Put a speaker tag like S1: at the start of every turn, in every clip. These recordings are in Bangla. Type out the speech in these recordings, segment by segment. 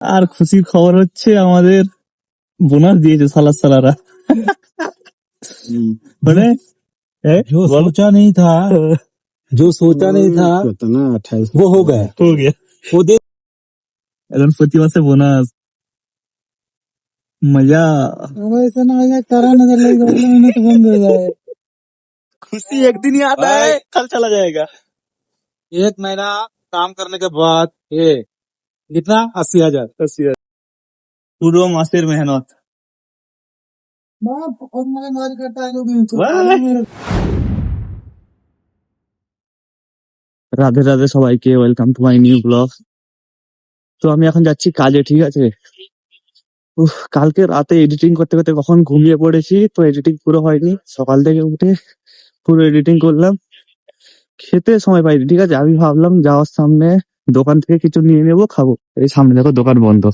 S1: আর খুশির খবর হচ্ছে আমাদের বোনাস দিয়েছে সালারা। মানে
S2: जो सोचा नहीं था जो सोचा नहीं था
S3: कितना 28
S2: वो हो गया
S1: हो गया
S2: वो दे
S1: এখন প্রতি মাসে বোনাস मजा।
S2: ऐसा ना हो जाए करा नजर लग जाए मेहनत बंद हो जाए।
S1: खुशी एक दिन ही आता है, कल चला जाएगा।
S2: एक महीना काम करने के बाद ये कितना 80,000
S1: পুরো মাসের মেহনত। রাধে রাধে সবাইকে, welcome to my new blog. তো আমি এখন যাচ্ছি কাজে, ঠিক আছে। কালকে রাতে এডিটিং করতে করতে কখন ঘুমিয়ে পড়েছি, তো এডিটিং পুরো হয়নি। সকাল থেকে উঠে পুরো এডিটিং করলাম, খেতে সময় পাইনি, ঠিক আছে। আমি ভাবলাম যাওয়ার সামনে দোকান থেকে কিছু নিয়ে নেবো, খাবো। এই সামনে দেখো দোকান বন্ধ,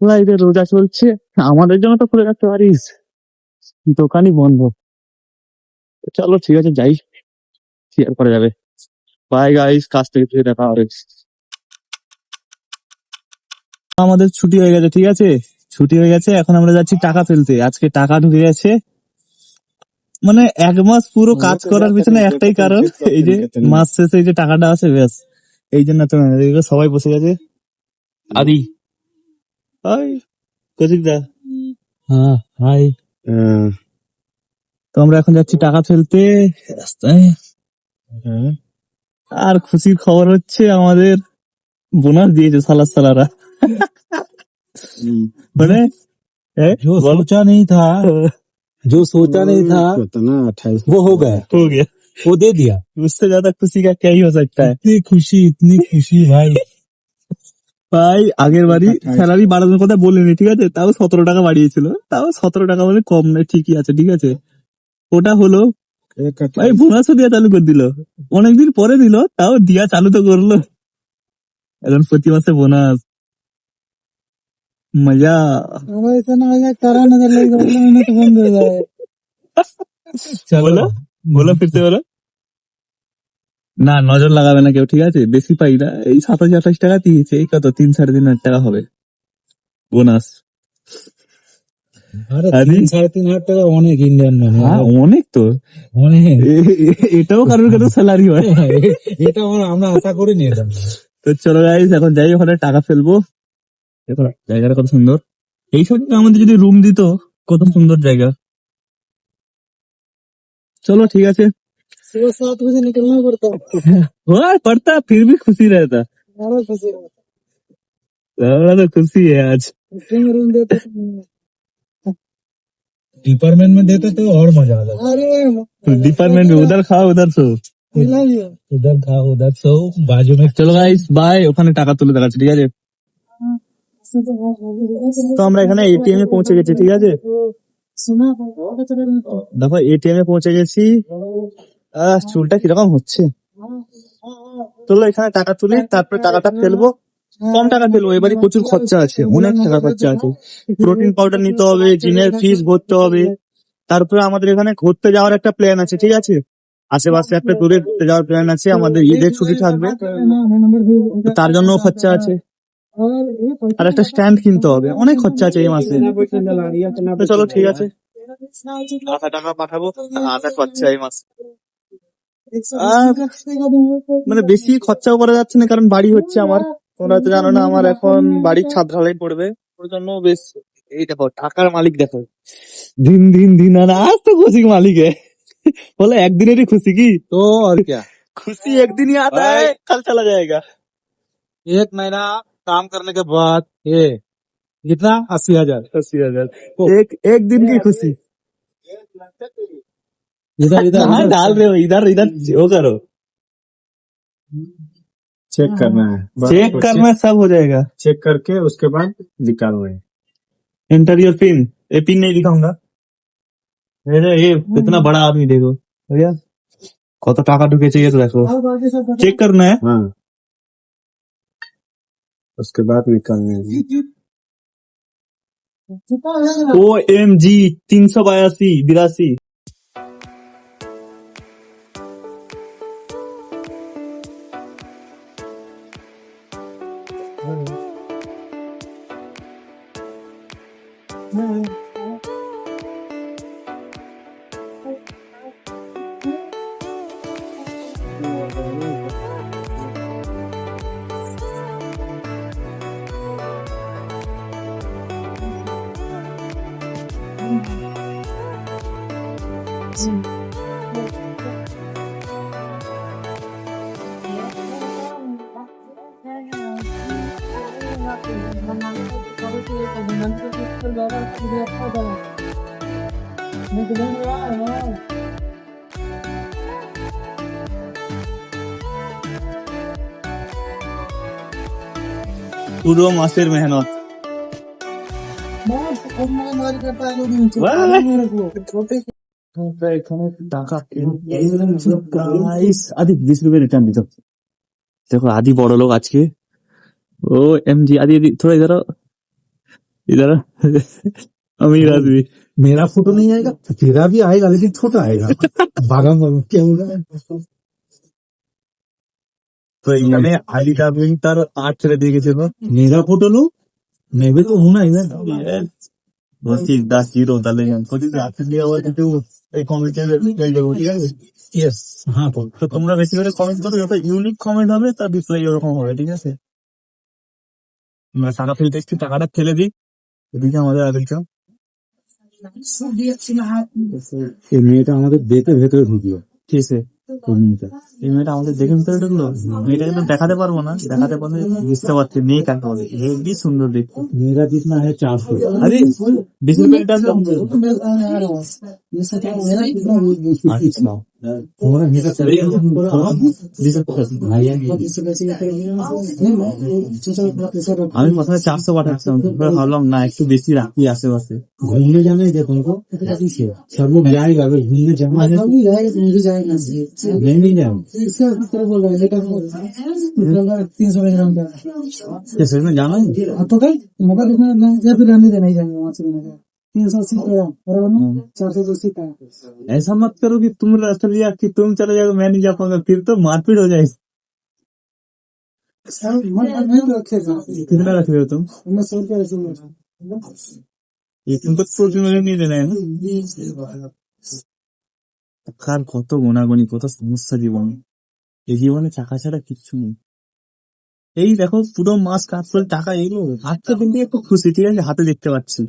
S1: এদের রোজা চলছে। আমাদের জন্য তো খুলে রাখতে পারিস, দোকানই বন্ধ। চলো ঠিক আছে, যাই, শেয়ার করা যাবে। বাই গাইস, কাজ থেকে ফিরে দেখা হবে। আমাদের ছুটি হয়ে গেছে, ঠিক আছে, ছুটি হয়ে গেছে। এখন আমরা যাচ্ছি টাকা ফেলতে। আজকে টাকা ঢুকে গেছে, মানে 1 মাস পুরো কাজ করার পিছনে একটাই কারণ, এই যে মাস শেষে এই যে টাকাটা আছে, ব্যাস এই জন্য। তো সবাই বসে গেছে। আদি হাই কৌশিক দা,
S2: हाँ हाय
S1: তো আমরা এখন যাচ্ছি টাকা ফেলতে রাস্তায়। আর খুশির খবর হচ্ছে আমাদের বোনাস দিয়েছে সালারা। মানে
S2: जो सोचा नहीं था जो सोचा नहीं था
S3: कितना 28
S2: वो हो गया
S1: हो गया।
S2: वो दे दिया।
S1: उससे ज्यादा खुशी का क्या ही हो सकता है
S2: इतनी खुशी भाई।
S1: ভাই। আগের বাড়ি স্যালারি বাড়ানোর কথা বলিনি, ঠিক আছে, তাও 17 টাকা বাড়িয়েছিল। তাও 17 টাকা মানে কম নয়, ঠিকই আছে, ঠিক আছে। ওটা হলো ভাই, বোনাসও দিয়া চালু করে দিল, অনেকদিন পরে দিল, তাও দিয়া চালু তো করলো। এখন প্রতি মাসে বোনাস, মজা।
S2: ऐसा ना हो जाए करा नजर लग जाए मेहनत बंद हो जाए।
S1: বলো বলো, ফিরতে বলো। না, নজর লাগাবে না কেউ, ঠিক আছে। বেশি পাই না, এই 27-28 টাকা দিয়েছে, এই কত 3-3.5 টাকা হবে বোনাস।
S2: अरे
S1: আরে
S2: 3-3.5 টাকা অনেক ইন্ডিয়ান মানে
S1: অনেক তো,
S2: অনেক।
S1: এটাও কারোর কারোর স্যালারি হয়।
S2: এটা আমরা আশা করিনি এটা।
S1: তো চলো গাইস, এখন যাই, ওখানে টাকা ফেলবো। দেখো জায়গাটা কত সুন্দর। এই সব আমাদের যদি রুম দিত, কত সুন্দর জায়গা। चलो ठीक है।
S2: सुबह 7 बजे निकलना पड़ता
S1: हाँ पड़ता, फिर भी खुशी रहता।
S2: है। खुशी रहता
S1: हमारा तो खुशी है आज।
S2: रूम देते डिपार्टमेंट में देते तो और मजा आता।
S1: तो डिपार्टमेंट में उधर खाओ उधर सो,
S2: उधर खाओ उधर सो बाजू में।
S1: চলো গাইস বাই, ওখানে টাকা তুলে দেখাচ্ছি, ঠিক আছে। তো আমরা এখানে এটিএম এ পৌঁছে গেছি, ঠিক আছে। দেখো এটিএম এ পৌঁছে গেছি। চুলটা কিরকম হচ্ছে। চলো এখানে টাকা তুলি, তারপরে টাকাটা ফেলবো। কম টাকা ফেলবো, এবারে প্রচুর খরচা আছে, অনেক টাকা খরচা আছে। প্রোটিন পাউডার নিতে হবে, জিমের ফিস ভরতে হবে। তারপরে আমাদের এখানে ঘুরতে যাওয়ার একটা প্ল্যান আছে, ঠিক আছে। আশেপাশে একটা ট্যুরে ঘুরতে যাওয়ার প্ল্যান আছে, আমাদের ঈদের ছুটি থাকবে, তো তার জন্য খরচা আছে। আর একটা স্ট্যান্ড কিনতে হবে, অনেক খরচা আছে এই মাসে। তো চলো ঠিক আছে, 1,000 টাকা পাঠাবো, 1,000 খরচা এই মাসে। মানে বেশি খরচাও করা যাচ্ছে না, কারণ বাড়ি হচ্ছে আমার, তোমরা তো জানো না, আমার এখন বাড়ির ছাদ ঢালাই পড়বে, ওর জন্য বেশ। এই দেখো টাকার মালিক দেখো, দিন দিন দিন আর আজ তো খুশি মালিক বলে একদিনেরই খুশি কি।
S2: तो और क्या,
S1: खुशी एक दिन ही आता है, कल चला जाएगा।
S2: एक महीना काम करने के बाद ये कितना 80,000
S1: 80,000 एक दिन की खुशी।
S2: इधर इधर
S1: हाँ डाल रहे हो, इधर इधर वो करो,
S3: चेक करना है,
S1: चेक करना, सब हो जाएगा।
S3: चेक करके उसके बाद निकालना है।
S1: एंटर योर पिन, ये पिन नहीं दिखाऊंगा। ये इतना बड़ा आदमी देखो भैया, কত টাকা ঢুকেছে ये तो देखो, चेक करना है।
S3: हाँ, उसके बाद निकालना है।
S1: OMG 382-82। পুরো মাসের মেহনত। এখানে টাকা আদি 20 रुपए रिटर्न दितो। देखो आदि बड़ लोग আজকে ओ एमजी आदि थोड़ा इधर अमीर आदमी।
S2: मेरा फोटो नहीं आएगा, तेरा भी आएगा लेकिन छोटा आएगा। भागा भागा क्या होगा?
S1: तो এখানে আলি ডাবলিং তার 8 ছেড়ে দিয়ে গেছে।
S2: मेरा फोटो लो, मैं भी तो हूं ना इधर।
S1: বলছি 10-0 তাহলে কোচিং রাখতে দিয়ে আবার কিন্তু এই কমেন্টে এই যাবো, ঠিক আছে?
S2: यस हाँ तो
S1: তো তোমরা বেশি করে কমেন্ট করো, যত ইউনিক কমেন্ট হবে তার রিপ্লাই এরকম হবে, ঠিক আছে? আমরা টাকা ফেলতে এসছি, টাকাটা ফেলে দিই। এদিকে আমাদের আরেকজন
S2: এই মেয়েটা আমাদের দেখে ভেতরে ঢুকলো।
S1: ঠিক আছে, এই মেয়েটা আমাদের দেখে ভিতরে ঢুকলো। মেয়েটা কিন্তু দেখাতে পারবো না, দেখাতে পারলে বুঝতে পারছি মেয়ে কাকে বলে। হেভি সুন্দর দেখতে।
S2: मेरा जितना है 400।
S1: আরে 20 रुपए रिटर्न दो।
S2: अच्छा तुम्हारा मेरा चलेगा
S1: আমি প্রথমে 400 পাঠাচ্ছিলাম, তারপরে ভাবলাম না একটু বেশি রাখি আশেপাশে।
S2: घूमने जाना है देखो उनको, सब लोग जाएगा अगर घूमने जाना है नहीं जाएगा
S1: सच में जाना है?
S4: तो कहीं मोबाइल या फिर रहने देना ही जाएंगे वहां से 380 का बराबर ना 480 का।
S1: ऐसा मत करो कि तुम रास्ता लिया कि तुम चले जाओगे, मैं नहीं जा पाऊंगा, फिर तो मारपीट हो जाएगी।
S4: सर मन नहीं रखेगा,
S1: कितना रख रहे हो तुम?
S4: मैं 100 रुपया ऐसे ले
S1: ये तुमको सोच में नहीं देना है ना। কার কত গোনাগুনি, কত সমস্যা জীবনে। এই জীবনে টাকা ছাড়া কিচ্ছু নেই। এই দেখো পুরো মাস কাজ করে টাকা এলো, আজকে কিন্তু একটু খুশি, ঠিক আছে, হাতে দেখতে পাচ্ছি।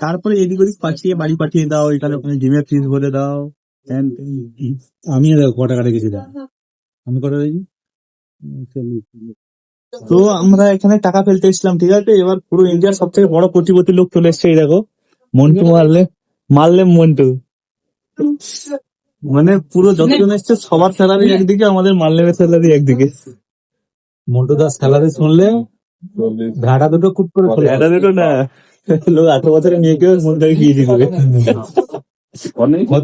S1: তারপরে এদিক ওদিক পাঠিয়ে বাড়ি পাঠিয়ে দাও, এখানে ওখানে ডিমের ফিস ভরে দাও।
S2: আমি দেখো ক টাকা রেখেছি দেখ, আমি কটা রেখেছি
S1: তো আমরা এখানে টাকা ফেলতে এসেছিলাম, ঠিক আছে। এবার পুরো ইন্ডিয়ার সব থেকে বড় কোটিপতি লোক চলে এসছে, এই দেখো মন্টু মারলে মন্টু। মানে পুরো যতজন এসছে সবার স্যালারি একদিকে, আমাদের মারলেমের স্যালারি একদিকে।
S2: মন্টু দাস স্যালারি শুনলে ভেড়া দুটো কুট করে চলে
S1: এটা দেখো না, লোক 18 বছরের মেয়েকেও মন থেকে গিয়ে দিবে।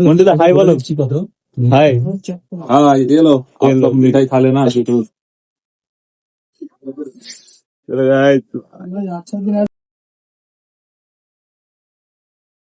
S1: মন্টু দা হাই বলো।
S2: কত
S1: হাই
S3: हाँ ये लो, आप लोग मिठाई खा लेना।
S1: চলো guys।